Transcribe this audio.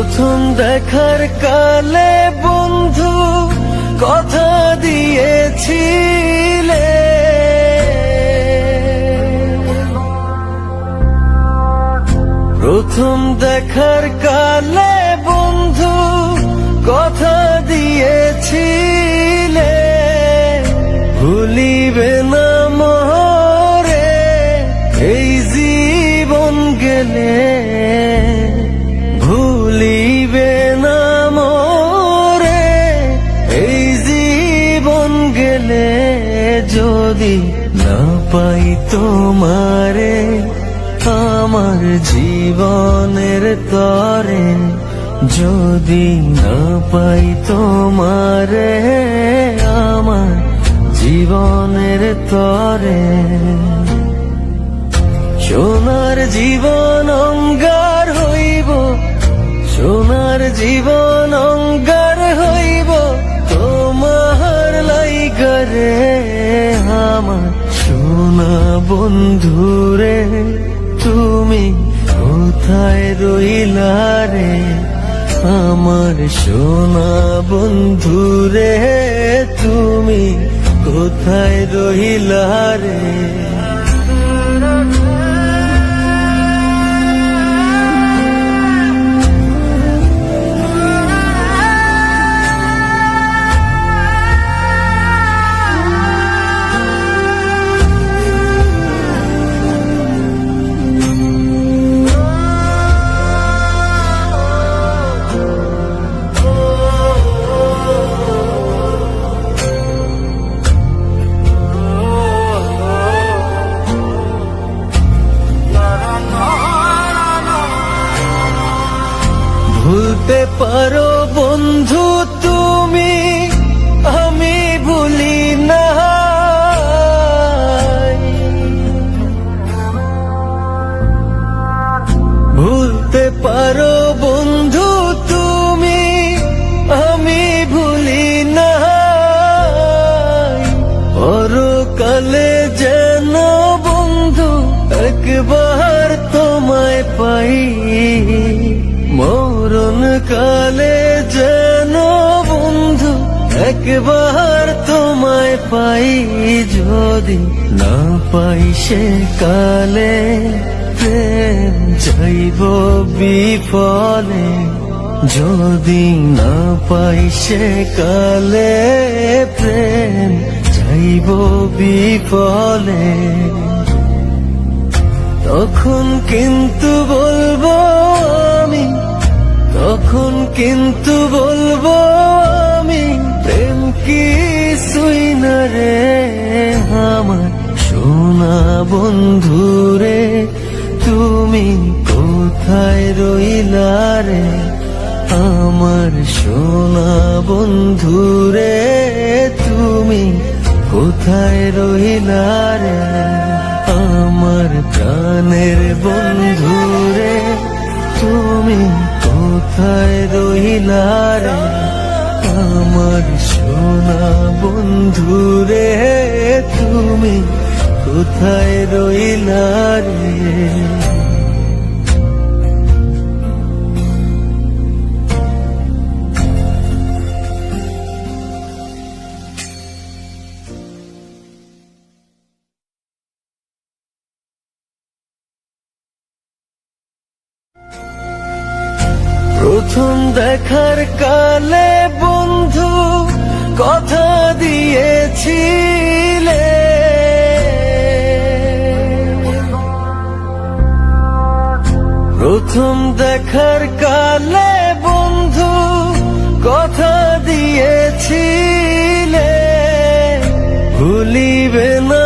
প্রথম দেখার কালে বন্ধু কথা দিয়েছিলে, প্রথম দেখার কালে বন্ধু কথা দিয়েছিলে, ভুলিবে না মোরে এই জীবন গেলে, ভুলিবে না মোরে এই জীবন গেলে, যদি না পাই তোমারে আমার জীবনের তরে, যদি না পাই তোমারে আমার জীবনের তরে। সোনার জীবন অঙ্গার হইব, সোনার জীবন অঙ্গার হইব তোমার লাইগারে, আমার সোনা বন্ধুরে তুমি কোথায় রইলা রে, আমার সোনা বন্ধুরে তুমি কোথায় রইলা রে। ভুলতে পারো বন্ধু তুমি, আমি ভুলি না, ভুলতে পারো বন্ধু তুমি, আমি ভুলি না, পরকালে যেন বন্ধু একবার তোমায় পাই, মরণ কালে যেন বন্ধু একবার তোমায় পাই, যদি না পাই সে কালে প্রেম যাইব বিফলে, যদি না পাই সে কালে প্রেম যাইব বিফলে, তখন কিন্তু বলবো আমি, তখন কিন্তু বলবো আমি প্রেম কিছুই না রে, আমার সোনা বন্ধুরে তুমি কোথায় রইলা রে, আমার সোনা বন্ধুরে তুমি কোথায় রইলা রে, আমার প্রাণের বন্ধুরে তুমি কোথায় রইলা রে, আমার সোনা বন্ধুরে তুমি কোথায় রইলা রে। প্রথম দেখার কালে বন্ধু কথা দিয়েছিলে, প্রথম দেখার কালে বন্ধু কথা দিয়েছিলে, ভুলিবে না